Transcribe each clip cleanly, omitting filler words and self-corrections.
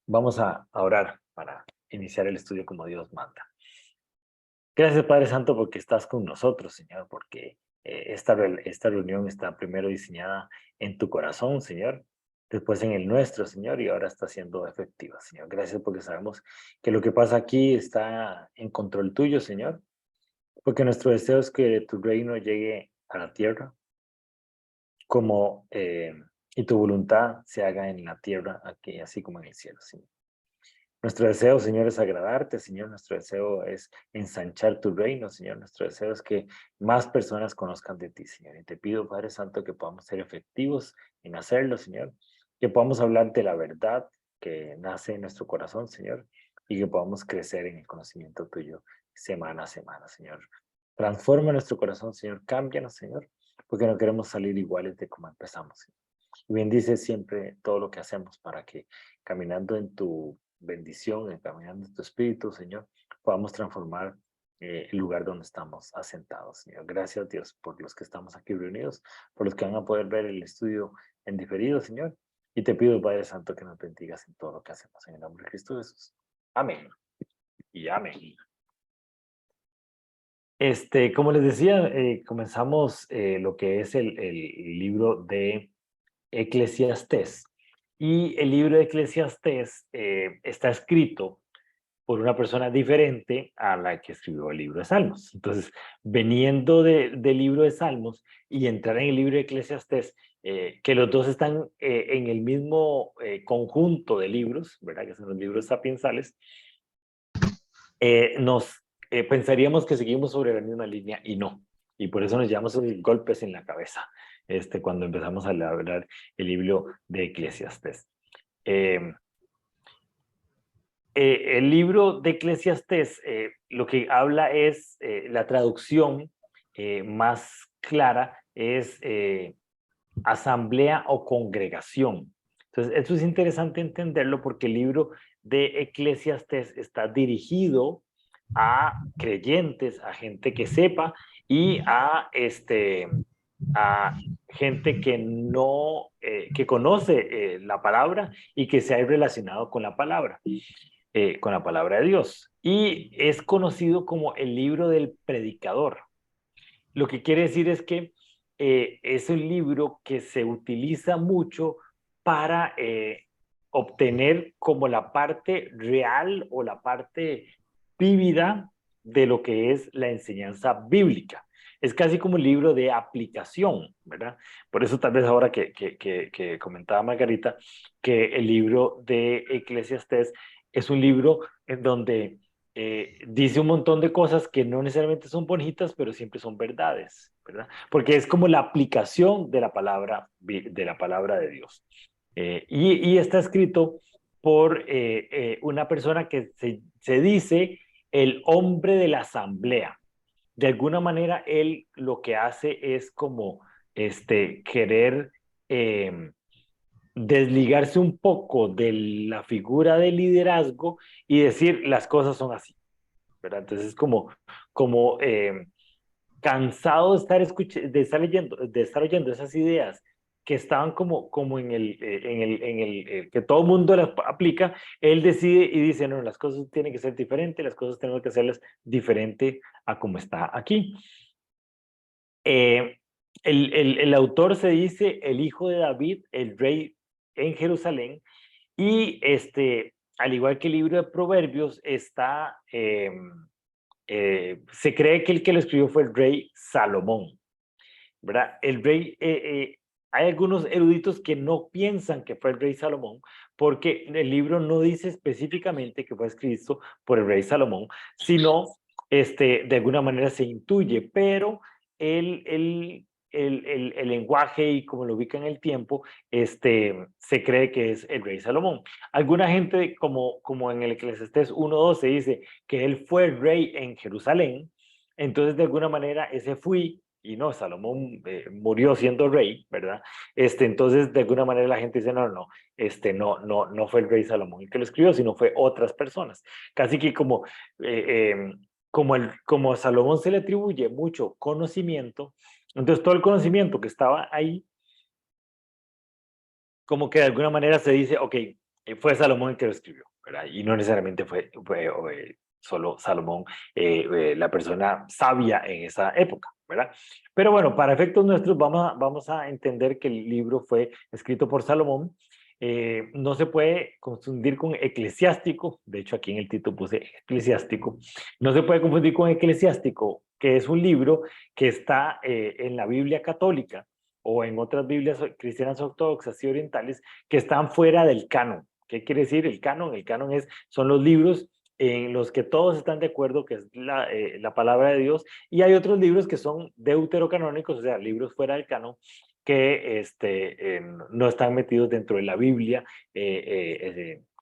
Vamos a orar para iniciar el estudio como Dios manda. Gracias, Padre Santo, porque estás con nosotros, Señor, porque esta reunión está primero diseñada en tu corazón, Señor, después en el nuestro, Señor, y ahora está siendo efectiva, Señor. Gracias porque sabemos que lo que pasa aquí está en control tuyo, Señor, porque nuestro deseo es que tu reino llegue a la tierra como y tu voluntad se haga en la tierra aquí, así como en el cielo, Señor. Nuestro deseo, Señor, es agradarte, Señor. Nuestro deseo es ensanchar tu reino, Señor. Nuestro deseo es que más personas conozcan de ti, Señor. Y te pido, Padre Santo, que podamos ser efectivos en hacerlo, Señor. Que podamos hablar de la verdad que nace en nuestro corazón, Señor. Y que podamos crecer en el conocimiento tuyo semana a semana, Señor. Transforma nuestro corazón, Señor. Cámbianos, Señor. Porque no queremos salir iguales de como empezamos, Señor. Y bendice siempre todo lo que hacemos para que caminando en tu bendición, caminando en tu espíritu, Señor, podamos transformar el lugar donde estamos asentados, Señor. Gracias, Dios, por los que estamos aquí reunidos, por los que van a poder ver el estudio en diferido, Señor. Y te pido, Padre Santo, que nos bendigas en todo lo que hacemos. En el nombre de Cristo Jesús. Amén. Y amén. Como les decía, comenzamos lo que es el libro de Eclesiastés. Y el libro de Eclesiastés está escrito por una persona diferente a la que escribió el libro de Salmos. Entonces, veniendo del libro de Salmos y entrar en el libro de Eclesiastés, que los dos están en el mismo conjunto de libros, ¿verdad? Que son los libros sapiensales, nos pensaríamos que seguimos sobre la misma línea y no. Y por eso nos llevamos esos golpes en la cabeza cuando empezamos a hablar el libro de Eclesiastés. Eh, el libro de Eclesiastés lo que habla es, la traducción más clara es asamblea o congregación. Entonces, esto es interesante entenderlo porque el libro de Eclesiastés está dirigido a creyentes, a gente que sepa y a gente que no, que conoce la palabra y que se ha relacionado con la palabra de Dios. Y es conocido como el libro del predicador. Lo que quiere decir es que es un libro que se utiliza mucho para obtener como la parte real o la parte vívida de lo que es la enseñanza bíblica. Es casi como un libro de aplicación, ¿verdad? Por eso tal vez ahora que comentaba Margarita, que el libro de Eclesiastés es un libro en donde dice un montón de cosas que no necesariamente son bonitas, pero siempre son verdades, ¿verdad? Porque es como la aplicación de la palabra de Dios. Y está escrito por una persona que se dice el hombre de la asamblea. De alguna manera, él lo que hace es como querer desligarse un poco de la figura de liderazgo y decir las cosas son así, ¿verdad? Entonces es como cansado de de estar leyendo, de estar oyendo esas ideas que estaban como que todo el mundo las aplica, él decide y dice, no, las cosas tienen que ser diferentes, las cosas tenemos que hacerlas diferente a como está aquí. Eh, el autor se dice el hijo de David, el rey en Jerusalén, y al igual que el libro de Proverbios, se cree que el que lo escribió fue el rey Salomón, ¿verdad? Hay algunos eruditos que no piensan que fue el rey Salomón, porque el libro no dice específicamente que fue escrito por el rey Salomón, sino de alguna manera se intuye, pero el lenguaje y como lo ubica en el tiempo, se cree que es el rey Salomón. Alguna gente, como en el Eclesiastés 1:12 dice que él fue el rey en Jerusalén, entonces de alguna manera ese fui y no, Salomón murió siendo rey, ¿verdad? Entonces, de alguna manera la gente dice, no fue el rey Salomón el que lo escribió, sino fue otras personas. Casi que como a Salomón se le atribuye mucho conocimiento, entonces todo el conocimiento que estaba ahí, como que de alguna manera se dice, ok, fue Salomón el que lo escribió, ¿verdad? Y no necesariamente fue solo Salomón la persona sabia en esa época, ¿verdad? Pero bueno, para efectos nuestros vamos a entender que el libro fue escrito por Salomón. No se puede confundir con eclesiástico, de hecho aquí en el título puse eclesiástico, no se puede confundir con eclesiástico, que es un libro que está en la Biblia católica o en otras Biblias cristianas ortodoxas y orientales que están fuera del canon. ¿Qué quiere decir el canon? El canon son los libros en los que todos están de acuerdo que es la palabra de Dios, y hay otros libros que son deuterocanónicos, o sea, libros fuera del canon, que no están metidos dentro de la Biblia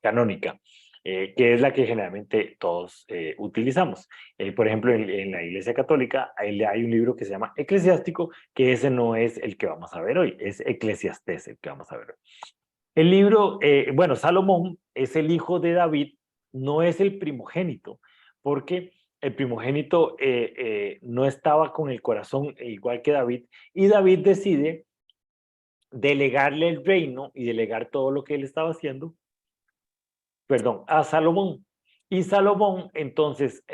canónica, que es la que generalmente todos utilizamos. Por ejemplo, en la Iglesia Católica hay un libro que se llama Eclesiástico, que ese no es el que vamos a ver hoy, es Eclesiastés el que vamos a ver hoy. El libro, bueno, Salomón es el hijo de David, no es el primogénito, porque el primogénito no estaba con el corazón igual que David, y David decide delegarle el reino y delegar todo lo que él estaba haciendo, perdón, a Salomón. Y Salomón entonces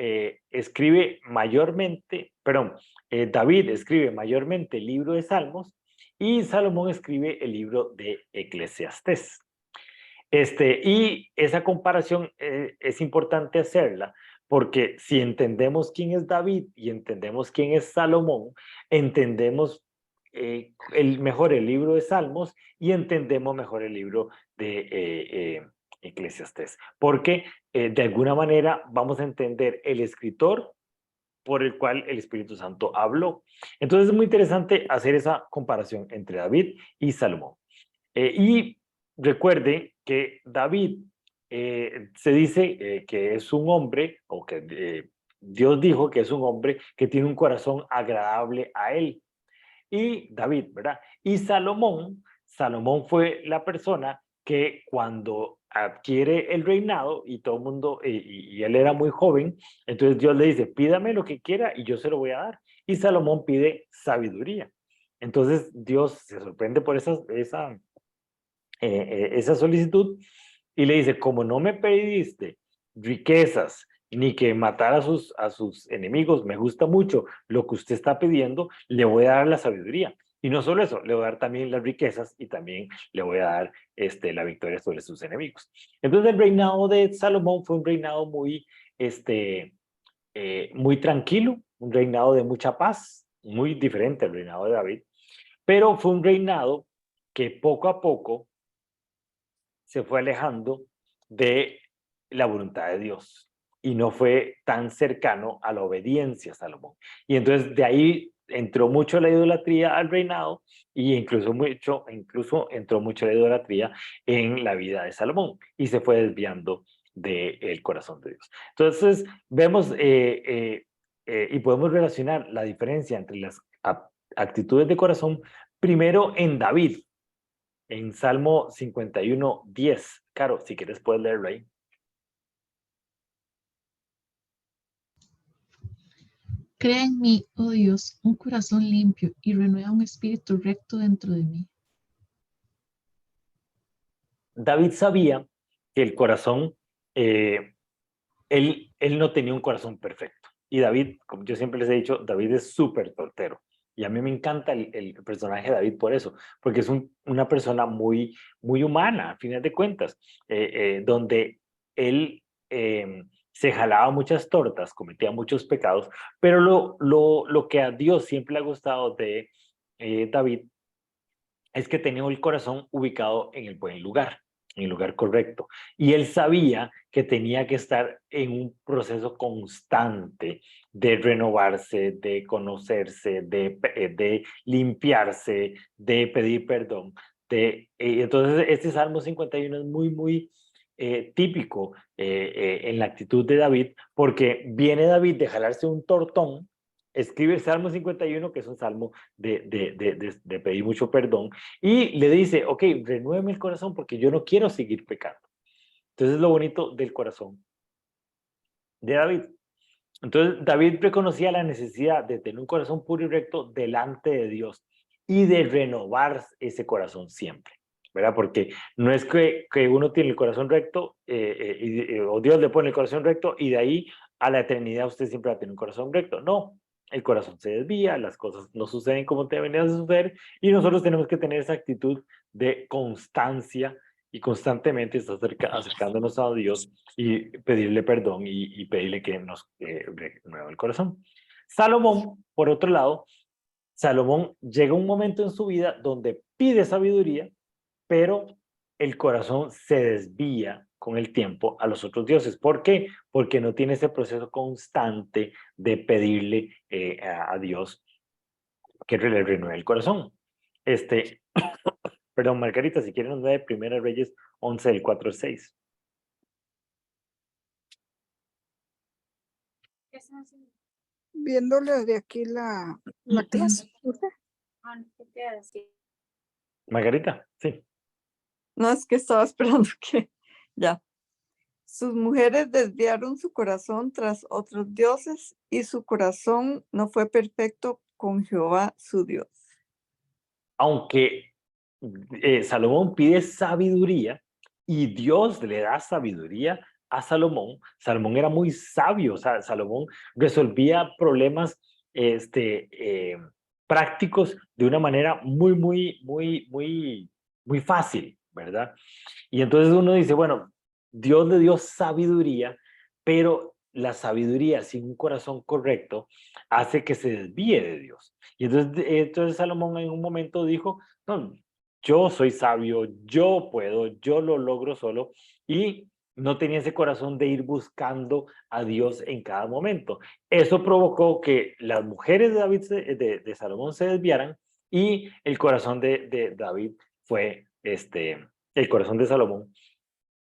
escribe mayormente, perdón, David escribe mayormente el libro de Salmos y Salomón escribe el libro de Eclesiastés. Y esa comparación es importante hacerla porque si entendemos quién es David y entendemos quién es Salomón, entendemos mejor el libro de Salmos y entendemos mejor el libro de Eclesiastés. Porque de alguna manera vamos a entender el escritor por el cual el Espíritu Santo habló. Entonces es muy interesante hacer esa comparación entre David y Salomón. Y recuerde que David se dice que es un hombre, o que Dios dijo que es un hombre que tiene un corazón agradable a él. Y David, ¿verdad? Y Salomón fue la persona que cuando adquiere el reinado y todo el mundo, y él era muy joven, entonces Dios le dice, pídame lo que quiera y yo se lo voy a dar. Y Salomón pide sabiduría. Entonces Dios se sorprende por esa solicitud y le dice, como no me pediste riquezas ni que matar a sus enemigos, me gusta mucho lo que usted está pidiendo, le voy a dar la sabiduría. Y no solo eso, le voy a dar también las riquezas y también le voy a dar la victoria sobre sus enemigos. Entonces el reinado de Salomón fue un reinado muy tranquilo, un reinado de mucha paz, muy diferente al reinado de David, pero fue un reinado que poco a poco se fue alejando de la voluntad de Dios y no fue tan cercano a la obediencia a Salomón. Y entonces de ahí entró mucho la idolatría al reinado y incluso entró mucho la idolatría en la vida de Salomón y se fue desviando del corazón de Dios. Entonces vemos y podemos relacionar la diferencia entre las actitudes de corazón primero en David, en Salmo 51:10. Caro, si quieres puedes leerlo ahí. Crea en mí, oh Dios, un corazón limpio y renueva un espíritu recto dentro de mí. David sabía que el corazón, él no tenía un corazón perfecto. Y David, como yo siempre les he dicho, David es súper tortero. Y a mí me encanta el personaje de David por eso, porque es una persona muy humana, a final de cuentas, donde él se jalaba muchas tortas, cometía muchos pecados, pero lo que a Dios siempre le ha gustado de David es que tenía el corazón ubicado en el buen lugar, en el lugar correcto. Y él sabía que tenía que estar en un proceso constante de renovarse, de conocerse, de limpiarse, de pedir perdón. Entonces, este Salmo 51 es muy típico en la actitud de David, porque viene David de jalarse un tortón, escribe el Salmo 51, que es un salmo de pedir mucho perdón, y le dice, ok, renuéveme el corazón porque yo no quiero seguir pecando. Entonces es lo bonito del corazón de David. Entonces David reconocía la necesidad de tener un corazón puro y recto delante de Dios y de renovar ese corazón siempre, ¿verdad? Porque no es que uno tiene el corazón recto, o Dios le pone el corazón recto, y de ahí a la eternidad usted siempre va a tener un corazón recto. No, el corazón se desvía, las cosas no suceden como deberían de suceder, y nosotros tenemos que tener esa actitud de constancia y constantemente estar acercándonos a Dios y pedirle perdón y pedirle que nos renueve el corazón. Salomón, por otro lado, Salomón llega un momento en su vida donde pide sabiduría, pero el corazón se desvía con el tiempo a los otros dioses. ¿Por qué? Porque no tiene ese proceso constante de pedirle a Dios que le renueve el corazón. Perdón, Margarita, si quieren nos da de Primera Reyes 11, del 4 al 6. Viéndole de aquí la clase. ¿Usted? Margarita, sí. No, es que estaba esperando que ya. Sus mujeres desviaron su corazón tras otros dioses y su corazón no fue perfecto con Jehová su Dios. Aunque Salomón pide sabiduría y Dios le da sabiduría a Salomón, Salomón era muy sabio, o sea, Salomón resolvía problemas prácticos de una manera muy fácil, ¿verdad? Y entonces uno dice, bueno, Dios le dio sabiduría, pero la sabiduría sin un corazón correcto hace que se desvíe de Dios. Y entonces Salomón en un momento dijo, no, yo soy sabio, yo puedo, yo lo logro solo, y no tenía ese corazón de ir buscando a Dios en cada momento. Eso provocó que las mujeres de David, de Salomón, se desviaran, y el corazón de David fue, el corazón de Salomón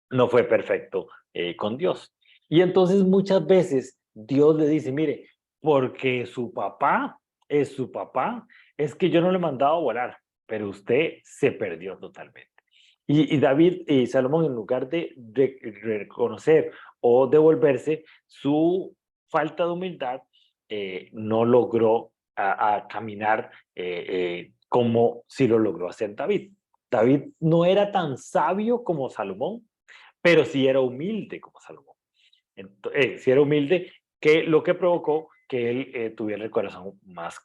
no fue perfecto con Dios. Y entonces muchas veces Dios le dice, mire, porque su papá es su papá, es que yo no le he mandado a volar, pero usted se perdió totalmente. Y David y Salomón, en lugar de reconocer o devolverse su falta de humildad, no logró a caminar como si lo logró hacer David. David no era tan sabio como Salomón, pero sí era humilde como Salomón. Sí era humilde, que lo que provocó que él tuviera el corazón más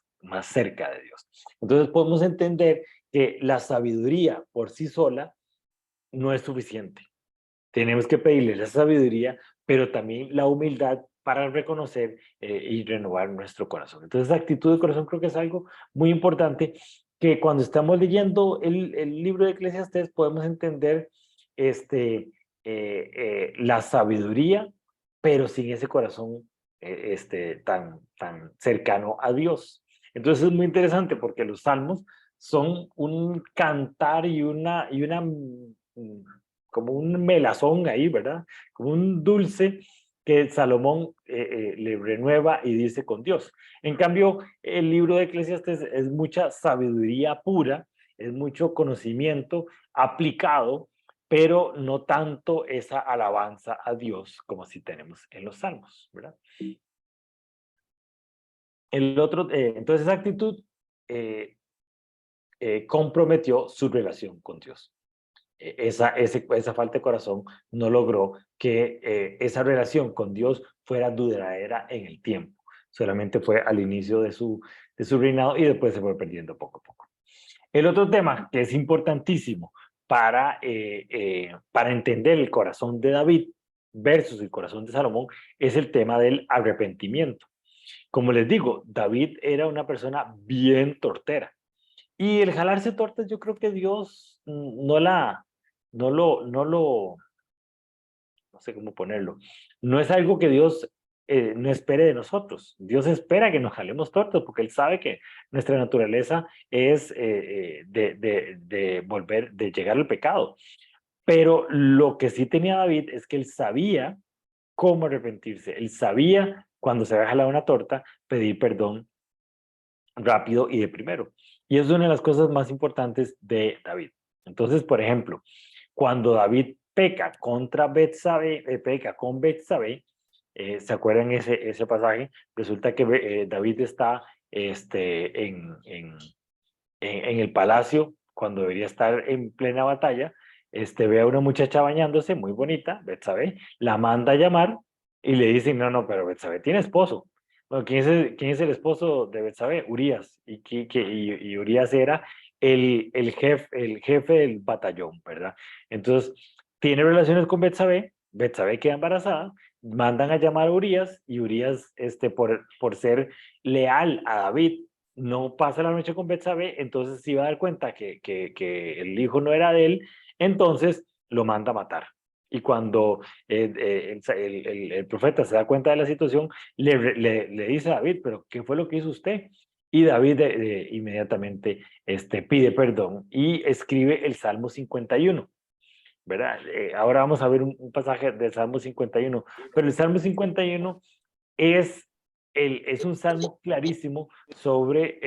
cerca de Dios. Entonces podemos entender que la sabiduría por sí sola no es suficiente. Tenemos que pedirle la sabiduría, pero también la humildad para reconocer y renovar nuestro corazón. Entonces, la actitud de corazón creo que es algo muy importante, que cuando estamos leyendo el libro de Eclesiastés podemos entender la sabiduría, pero sin ese corazón tan cercano a Dios. Entonces es muy interesante porque los salmos son un cantar y una como un melazón ahí, ¿verdad? Como un dulce que Salomón le renueva y dice con Dios. En cambio, el libro de Eclesiastes es mucha sabiduría pura, es mucho conocimiento aplicado, pero no tanto esa alabanza a Dios como si tenemos en los salmos, ¿verdad? Entonces esa actitud comprometió su relación con Dios. Esa falta de corazón no logró que esa relación con Dios fuera duradera en el tiempo. Solamente fue al inicio de su reinado y después se fue perdiendo poco a poco. El otro tema que es importantísimo para entender el corazón de David versus el corazón de Salomón es el tema del arrepentimiento. Como les digo, David era una persona bien tortera. Y el jalarse tortas, yo creo que Dios no sé cómo ponerlo, no es algo que Dios no espere de nosotros. Dios espera que nos jalemos tortas porque Él sabe que nuestra naturaleza es de llegar al pecado. Pero lo que sí tenía David es que él sabía cómo arrepentirse. Él sabía cuando se había jalado una torta pedir perdón rápido y de primero. Y es una de las cosas más importantes de David. Entonces, por ejemplo, cuando David peca contra Betsabé, peca con Betsabé, ¿se acuerdan ese pasaje? Resulta que David está en el palacio cuando debería estar en plena batalla, ve a una muchacha bañándose, muy bonita, Betsabé, la manda a llamar y le dicen, no, no, pero Betsabé tiene esposo. Bueno, quién es el esposo de Betsabé? Urías. Y Urías era el jefe del batallón, ¿verdad? Entonces, tiene relaciones con Betsabé, Betsabé queda embarazada, mandan a llamar a Urías y Urías, por ser leal a David, no pasa la noche con Betsabé, entonces se iba a dar cuenta que el hijo no era de él, entonces lo manda a matar. Y cuando el profeta se da cuenta de la situación, le dice a David, pero ¿qué fue lo que hizo usted? Y David inmediatamente pide perdón y escribe el Salmo 51. ¿Verdad? Ahora vamos a ver un pasaje del Salmo 51, pero el Salmo 51 es, es un salmo clarísimo sobre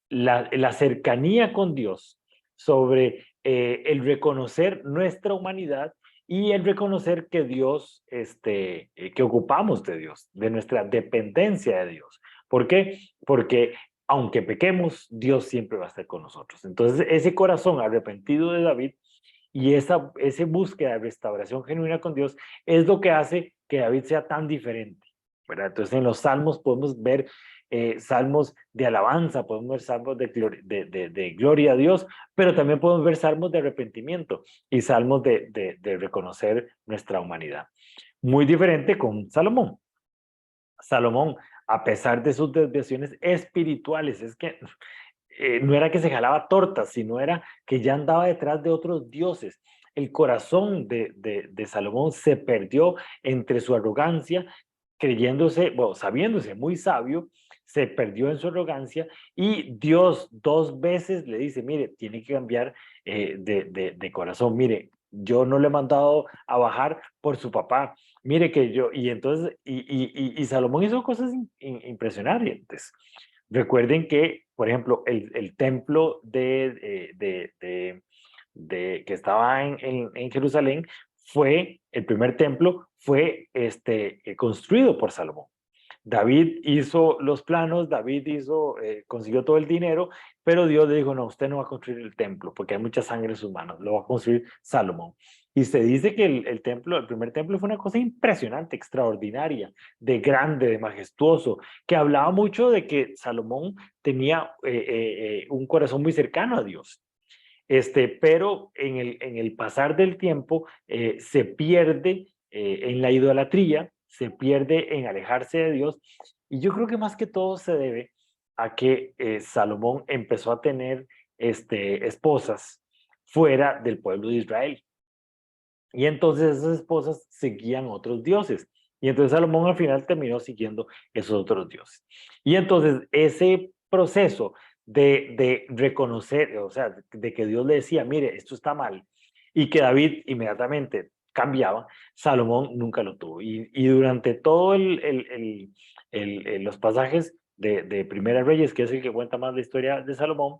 la cercanía con Dios, sobre el reconocer nuestra humanidad y el reconocer que Dios, que ocupamos de Dios, de nuestra dependencia de Dios. ¿Por qué? Porque aunque pequemos, Dios siempre va a estar con nosotros. Entonces, ese corazón arrepentido de David y esa búsqueda de restauración genuina con Dios es lo que hace que David sea tan diferente, ¿verdad? Entonces en los salmos podemos ver salmos de alabanza, podemos ver salmos de gloria a Dios, pero también podemos ver salmos de arrepentimiento y salmos de reconocer nuestra humanidad. Muy diferente con Salomón. Salomón, a pesar de sus desviaciones espirituales, es que no era que se jalaba tortas, sino era que ya andaba detrás de otros dioses. El corazón de Salomón se perdió entre su arrogancia, creyéndose, bueno, sabiéndose muy sabio, se perdió en su arrogancia y Dios 2 veces le dice, mire, tiene que cambiar de corazón, mire, yo no le he mandado a bajar por su papá, mire que yo, y entonces, y Salomón hizo cosas impresionantes. Recuerden que, por ejemplo, el templo que estaba en Jerusalén el primer templo fue construido por Salomón. David hizo los planos, David consiguió todo el dinero, pero Dios le dijo, no, usted no va a construir el templo porque hay mucha sangre en sus manos, lo va a construir Salomón. Y se dice que el primer templo fue una cosa impresionante, extraordinaria, de grande, de majestuoso, que hablaba mucho de que Salomón tenía un corazón muy cercano a Dios. Pero en el pasar del tiempo se pierde en la idolatría, se pierde en alejarse de Dios, y yo creo que más que todo se debe a que Salomón empezó a tener esposas fuera del pueblo de Israel. Y entonces esas esposas seguían otros dioses. Y entonces Salomón al final terminó siguiendo esos otros dioses. Y entonces ese proceso de reconocer, o sea, de que Dios le decía, mire, esto está mal, y que David inmediatamente cambiaba, Salomón nunca lo tuvo. Y durante todo los pasajes de Primera Reyes, que es el que cuenta más la historia de Salomón,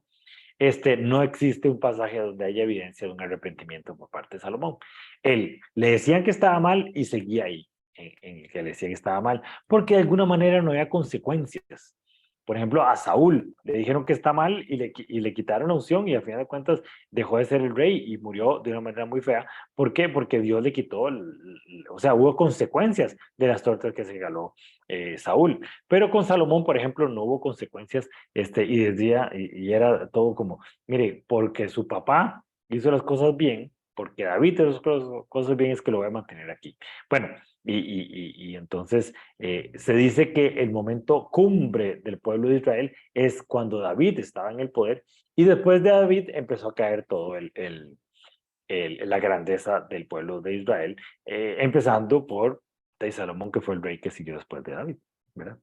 no existe un pasaje donde haya evidencia de un arrepentimiento por parte de Salomón. Él le decían que estaba mal y seguía ahí, en el que le decían que estaba mal, porque de alguna manera no había consecuencias. Por ejemplo, a Saúl le dijeron que está mal y le quitaron la unción y al final de cuentas dejó de ser el rey y murió de una manera muy fea. ¿Por qué? Porque Dios le quitó, o sea, hubo consecuencias de las tortas que se regaló Saúl. Pero con Salomón, por ejemplo, no hubo consecuencias y decía, y era todo como, mire, porque su papá hizo las cosas bien, porque David hizo las cosas bien, es que lo voy a mantener aquí. Bueno, y entonces se dice que el momento cumbre del pueblo de Israel es cuando David estaba en el poder y después de David empezó a caer todo la grandeza del pueblo de Israel, empezando por Salomón, que fue el rey que siguió después de David, ¿verdad?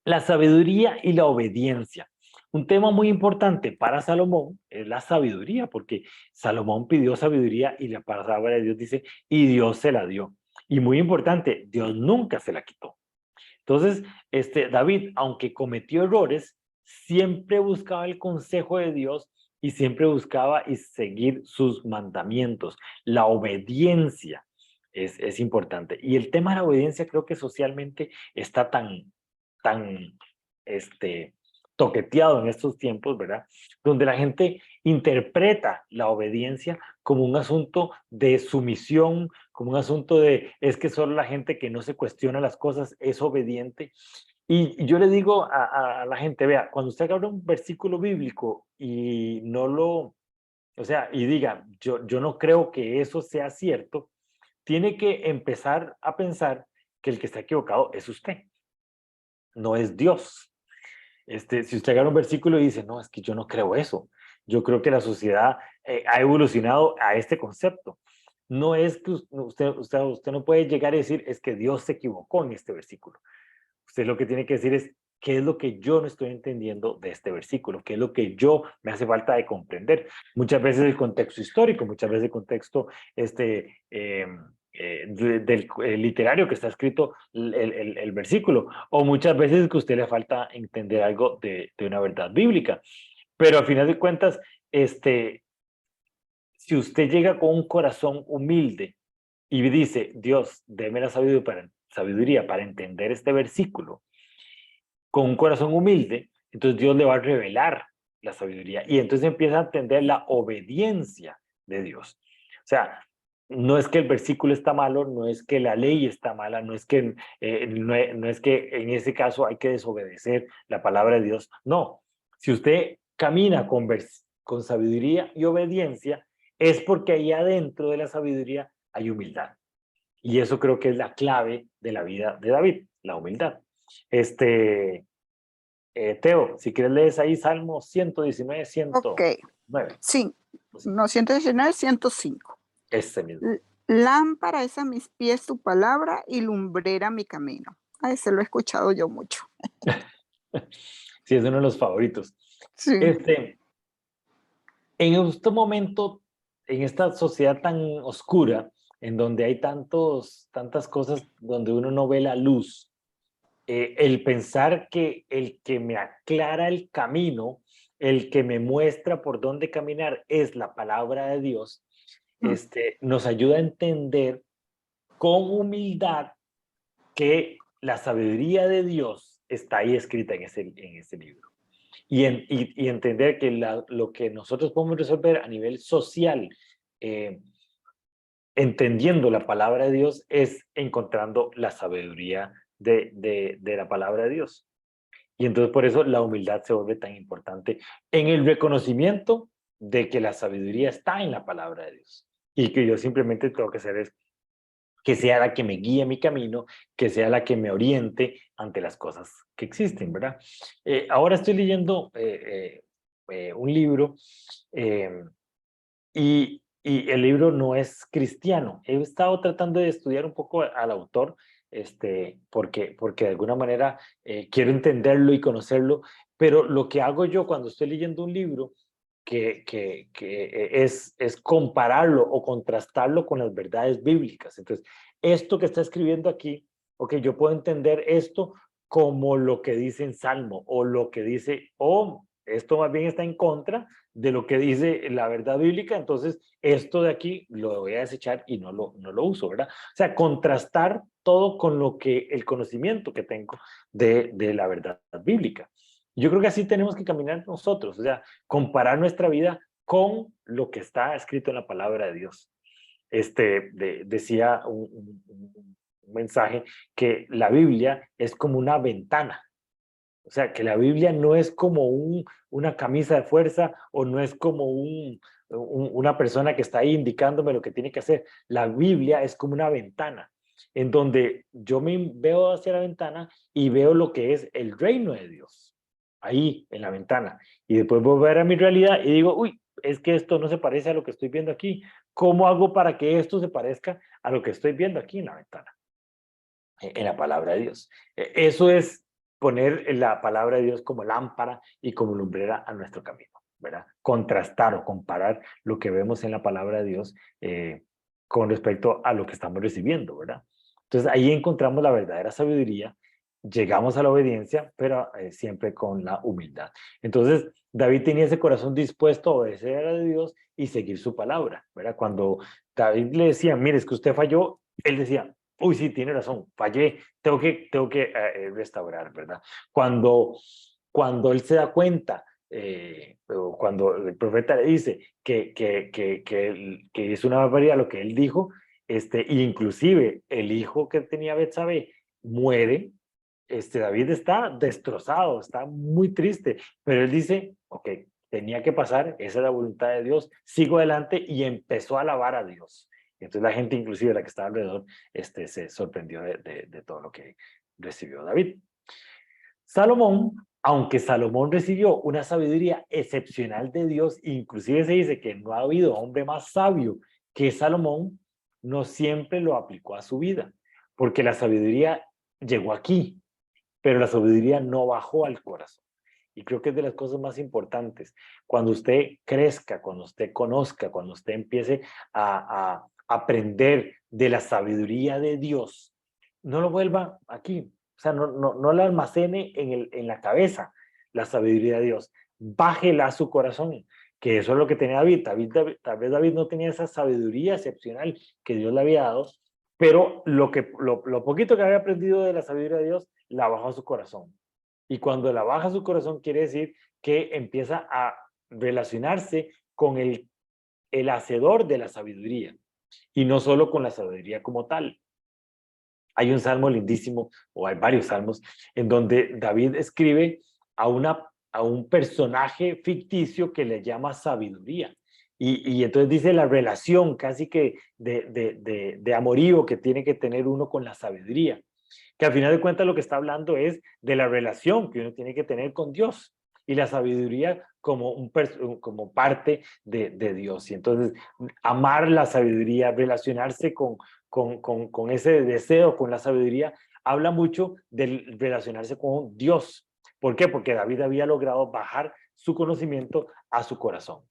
La sabiduría y la obediencia. Un tema muy importante para Salomón es la sabiduría, porque Salomón pidió sabiduría y la palabra de Dios dice, y Dios se la dio. Y muy importante, Dios nunca se la quitó. Entonces, David, aunque cometió errores, siempre buscaba el consejo de Dios y siempre buscaba y seguir sus mandamientos. La obediencia es importante. Y el tema de la obediencia creo que socialmente está tan, toqueteado en estos tiempos, ¿verdad? Donde la gente interpreta la obediencia como un asunto de sumisión, como un asunto de, es que solo la gente que no se cuestiona las cosas es obediente. Y yo le digo a la gente, vea, cuando usted agarra un versículo bíblico y no lo, o sea, y diga, yo no creo que eso sea cierto, tiene que empezar a pensar que el que está equivocado es usted, no es Dios. Si usted agarra un versículo y dice, no, es que yo no creo eso, yo creo que la sociedad ha evolucionado a este concepto. No es que usted no puede llegar a decir, es que Dios se equivocó en este versículo. Usted lo que tiene que decir es, ¿qué es lo que yo no estoy entendiendo de este versículo? ¿Qué es lo que yo me hace falta de comprender? Muchas veces el contexto histórico, muchas veces el contexto del literario que está escrito el versículo, o muchas veces que a usted le falta entender algo de una verdad bíblica. Pero al final de cuentas, si usted llega con un corazón humilde y dice, Dios, déme la sabiduría para entender este versículo, con un corazón humilde, entonces Dios le va a revelar la sabiduría y entonces empieza a entender la obediencia de Dios. O sea, no es que el versículo está malo, no es que la ley está mala, no es que, no es que en ese caso hay que desobedecer la palabra de Dios. No, si usted camina con sabiduría y obediencia, es porque ahí adentro de la sabiduría hay humildad. Y eso creo que es la clave de la vida de David, la humildad. Teo, si quieres lees ahí Salmo 119, Ok, 109. sí, no, 119, 105. Ese mismo. Lámpara es a mis pies tu palabra y lumbrera mi camino. A ese lo he escuchado yo mucho. Sí, es uno de los favoritos. Sí. En este momento, en esta sociedad tan oscura, en donde hay tantas cosas donde uno no ve la luz, el pensar que el que me aclara el camino, el que me muestra por dónde caminar es la palabra de Dios, nos ayuda a entender con humildad que la sabiduría de Dios está ahí escrita en ese libro. Y entender que lo que nosotros podemos resolver a nivel social, entendiendo la palabra de Dios, es encontrando la sabiduría de la palabra de Dios. Y entonces por eso la humildad se vuelve tan importante en el reconocimiento de que la sabiduría está en la palabra de Dios. Y que yo simplemente tengo que hacer es que sea la que me guíe mi camino, que sea la que me oriente ante las cosas que existen, ¿verdad? Ahora estoy leyendo un libro y el libro no es cristiano. He estado tratando de estudiar un poco al autor, porque de alguna manera quiero entenderlo y conocerlo, pero lo que hago yo cuando estoy leyendo un libro es compararlo o contrastarlo con las verdades bíblicas. Entonces, esto que está escribiendo aquí, ok, yo puedo entender esto como lo que dice en Salmo, o lo que dice, o esto más bien está en contra de lo que dice la verdad bíblica, entonces esto de aquí lo voy a desechar y no lo uso, ¿verdad? O sea, contrastar todo con lo que el conocimiento que tengo de la verdad bíblica. Yo creo que así tenemos que caminar nosotros, o sea, comparar nuestra vida con lo que está escrito en la palabra de Dios. Decía un mensaje que la Biblia es como una ventana. O sea, que la Biblia no es como una camisa de fuerza o no es como una persona que está ahí indicándome lo que tiene que hacer. La Biblia es como una ventana en donde yo me veo hacia la ventana y veo lo que es el reino de Dios, ahí en la ventana. Y después voy a ver a mi realidad y digo, uy, es que esto no se parece a lo que estoy viendo aquí. ¿Cómo hago para que esto se parezca a lo que estoy viendo aquí en la ventana? En la palabra de Dios. Eso es poner la palabra de Dios como lámpara y como lumbrera a nuestro camino, ¿verdad? Contrastar o comparar lo que vemos en la palabra de Dios con respecto a lo que estamos recibiendo, ¿verdad? Entonces ahí encontramos la verdadera sabiduría, llegamos a la obediencia, pero siempre con la humildad. Entonces David tenía ese corazón dispuesto a obedecer a Dios y seguir su palabra, ¿verdad? Cuando David le decía, mire, es que usted falló, él decía, uy, sí, tiene razón, fallé, tengo que restaurar, ¿verdad? Cuando cuando él se da cuenta, o cuando el profeta le dice que es una barbaridad lo que él dijo, y inclusive el hijo que tenía Betsabé muere, David está destrozado, está muy triste, pero él dice, ok, tenía que pasar, esa es la voluntad de Dios, sigo adelante, y empezó a alabar a Dios. Y entonces la gente, inclusive la que estaba alrededor, se sorprendió de todo lo que recibió David. Salomón, aunque Salomón recibió una sabiduría excepcional de Dios, inclusive se dice que no ha habido hombre más sabio que Salomón, no siempre lo aplicó a su vida, porque la sabiduría llegó aquí, pero la sabiduría no bajó al corazón. Y creo que es de las cosas más importantes. Cuando usted crezca, cuando usted conozca, cuando usted empiece a aprender de la sabiduría de Dios, no lo vuelva aquí. O sea, no la almacene en la cabeza, la sabiduría de Dios. Bájela a su corazón, que eso es lo que tenía David. Tal vez David no tenía esa sabiduría excepcional que Dios le había dado, pero lo poquito que había aprendido de la sabiduría de Dios, la bajó a su corazón. Y cuando la baja a su corazón, quiere decir que empieza a relacionarse con el hacedor de la sabiduría, y no solo con la sabiduría como tal. Hay un salmo lindísimo, o hay varios salmos, en donde David escribe a un personaje ficticio que le llama sabiduría. Y entonces dice la relación casi que de amorío que tiene que tener uno con la sabiduría, que al final de cuentas lo que está hablando es de la relación que uno tiene que tener con Dios, y la sabiduría como parte de Dios. Y entonces amar la sabiduría, relacionarse con ese deseo, con la sabiduría, habla mucho de relacionarse con Dios. ¿Por qué? Porque David había logrado bajar su conocimiento a su corazón.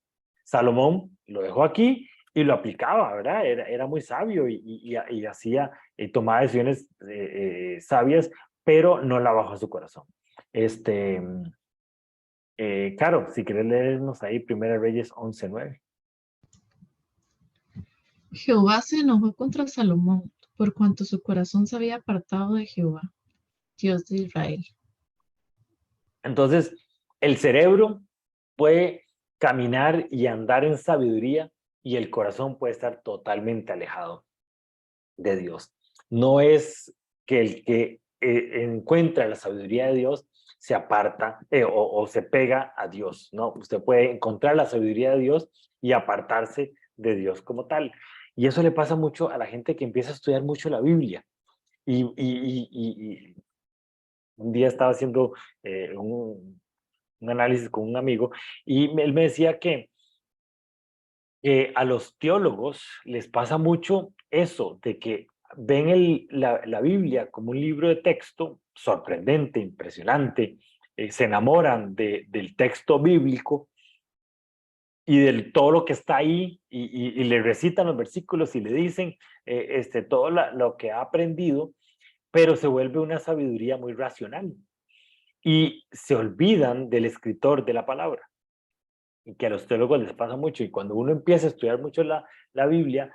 Salomón lo dejó aquí y lo aplicaba, ¿verdad? Era muy sabio y hacía, tomaba decisiones sabias, pero no la bajó a su corazón. Caro, si quieres leernos ahí, 1 Reyes 11:9. Jehová se enojó contra Salomón, por cuanto su corazón se había apartado de Jehová, Dios de Israel. Entonces, el cerebro puede caminar y andar en sabiduría, y el corazón puede estar totalmente alejado de Dios. No es que el que encuentra la sabiduría de Dios se aparta o se pega a Dios, ¿no? Usted puede encontrar la sabiduría de Dios y apartarse de Dios como tal. Y eso le pasa mucho a la gente que empieza a estudiar mucho la Biblia. Y un día estaba haciendo un análisis con un amigo, y él me decía que a los teólogos les pasa mucho eso, de que ven la Biblia como un libro de texto sorprendente, impresionante, se enamoran del texto bíblico y de todo lo que está ahí, y le recitan los versículos y le dicen todo lo que ha aprendido, pero se vuelve una sabiduría muy racional y se olvidan del escritor de la palabra. Y que a los teólogos les pasa mucho, y cuando uno empieza a estudiar mucho la Biblia,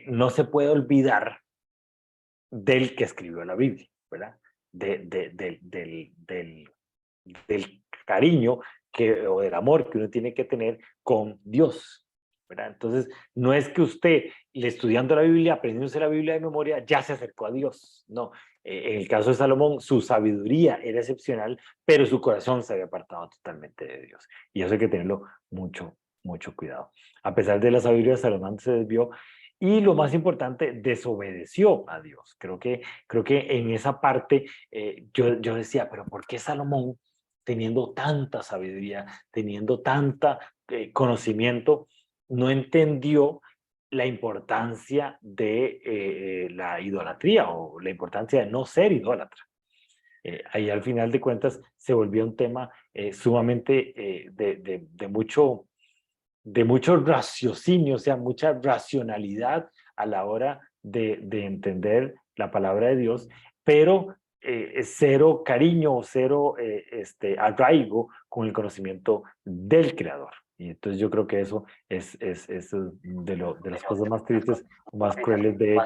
no se puede olvidar del que escribió la Biblia, ¿verdad? Del cariño o del amor que uno tiene que tener con Dios, ¿verdad? Entonces, no es que usted, estudiando la Biblia, aprendiéndose la Biblia de memoria, ya se acercó a Dios, no. En el caso de Salomón, su sabiduría era excepcional, pero su corazón se había apartado totalmente de Dios. Y eso hay que tenerlo mucho, mucho cuidado. A pesar de la sabiduría, Salomón se desvió, y lo más importante, desobedeció a Dios. Creo que en esa parte yo decía, pero ¿por qué Salomón, teniendo tanta sabiduría, teniendo tanta conocimiento, no entendió la importancia de la idolatría, o la importancia de no ser idólatra? Ahí al final de cuentas se volvió un tema sumamente de mucho raciocinio, o sea, mucha racionalidad a la hora de entender la palabra de Dios, pero cero cariño o cero arraigo con el conocimiento del Creador. Y entonces yo creo que eso es de las cosas más tristes, más crueles de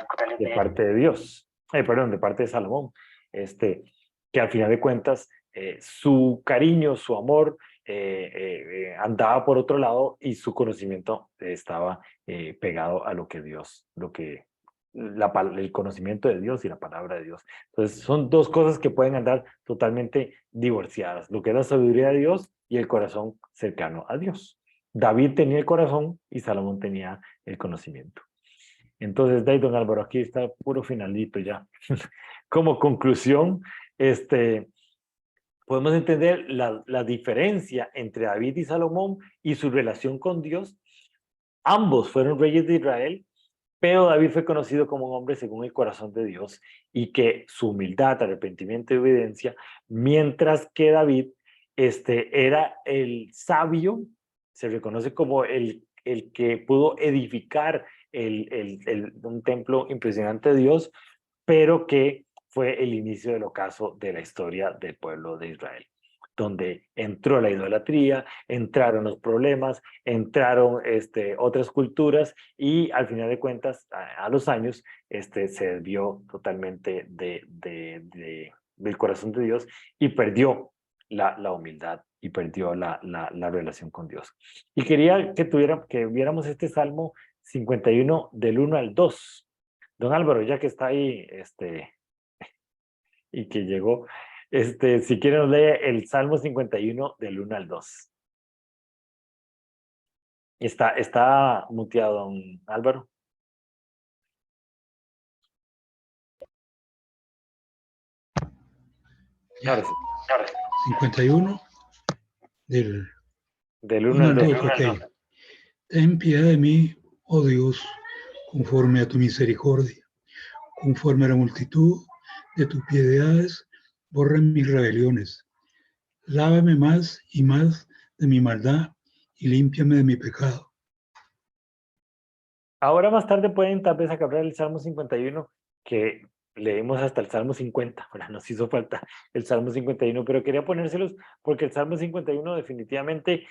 parte de Dios. Perdón, de parte de Salomón. Que al final de cuentas su cariño, su amor andaba por otro lado y su conocimiento estaba pegado a lo que Dios, el conocimiento de Dios y la palabra de Dios. Entonces son dos cosas que pueden andar totalmente divorciadas, lo que es la sabiduría de Dios y el corazón cercano a Dios. David tenía el corazón y Salomón tenía el conocimiento. Entonces, don Álvaro, aquí está puro finalito ya. Como conclusión, podemos entender la diferencia entre David y Salomón y su relación con Dios. Ambos fueron reyes de Israel, pero David fue conocido como un hombre según el corazón de Dios y que su humildad, arrepentimiento y obediencia, mientras que David era el sabio, se reconoce como el que pudo edificar un templo impresionante de Dios, pero que fue el inicio del ocaso de la historia del pueblo de Israel, donde entró la idolatría, entraron los problemas, entraron otras culturas y al final de cuentas, a los años, se desvió totalmente del corazón de Dios y perdió la humildad y perdió la relación con Dios. Y quería que viéramos este Salmo 51 del 1 al 2. Don Álvaro, ya que está ahí, y que llegó, si quiere nos lee el Salmo 51 del 1 al 2. Está muteado, don Álvaro. Ya. Ahora sí. 51 del Del 1 1 al al 2. 2, ok. Ten piedad de mí, oh Dios, conforme a tu misericordia, conforme a la multitud de tus piedades, borra mis rebeliones. Lávame más y más de mi maldad y límpiame de mi pecado. Ahora más tarde pueden tal vez acabar el Salmo 51, que leemos hasta el Salmo 50. Ahora nos hizo falta el Salmo 51, pero quería ponérselos porque el Salmo 51 definitivamente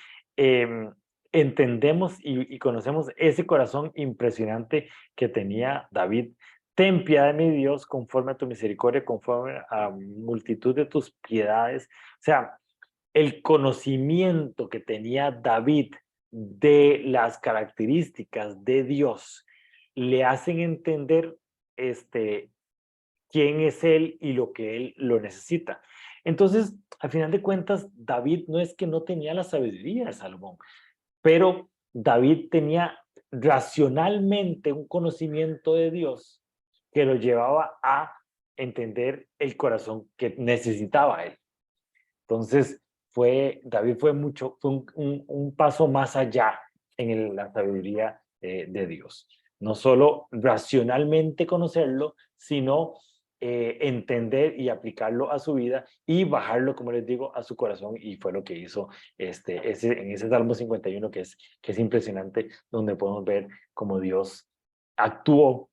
entendemos y conocemos ese corazón impresionante que tenía David. Ten piedad de mi Dios, conforme a tu misericordia, conforme a multitud de tus piedades. O sea, el conocimiento que tenía David de las características de Dios le hacen entender quién es él y lo que él lo necesita. Entonces, al final de cuentas, David no es que no tenía la sabiduría de Salomón, pero David tenía racionalmente un conocimiento de Dios que lo llevaba a entender el corazón que necesitaba él. Entonces, David fue un paso más allá en la sabiduría de Dios. No solo racionalmente conocerlo, sino entender y aplicarlo a su vida y bajarlo, como les digo, a su corazón. Y fue lo que hizo en ese Salmo 51, que es impresionante, donde podemos ver cómo Dios actuó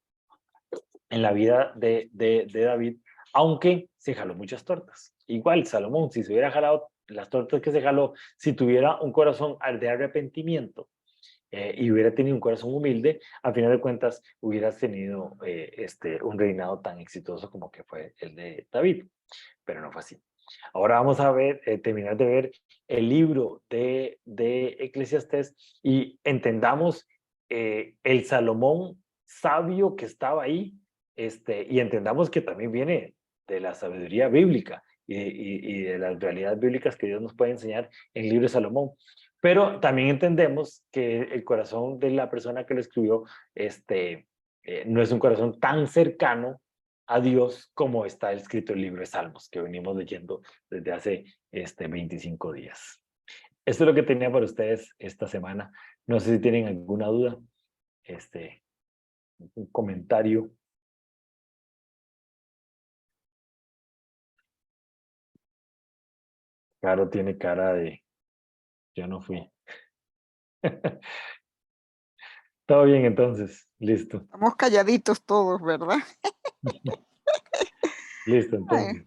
en la vida de David, aunque se jaló muchas tortas. Igual Salomón, si se hubiera jalado las tortas que se jaló, si tuviera un corazón de arrepentimiento y hubiera tenido un corazón humilde, a final de cuentas hubieras tenido un reinado tan exitoso como que fue el de David, pero no fue así. Ahora vamos a terminar de ver el libro de Eclesiastés y entendamos el Salomón sabio que estaba ahí, y entendamos que también viene de la sabiduría bíblica y de las realidades bíblicas que Dios nos puede enseñar en el libro de Salomón. Pero también entendemos que el corazón de la persona que lo escribió no es un corazón tan cercano a Dios como está escrito el libro de Salmos, que venimos leyendo desde hace 25 días. Esto es lo que tenía para ustedes esta semana. No sé si tienen alguna duda, un comentario. Caro tiene cara de yo no fui. Todo bien entonces, listo. Estamos calladitos todos, ¿verdad? Listo entonces.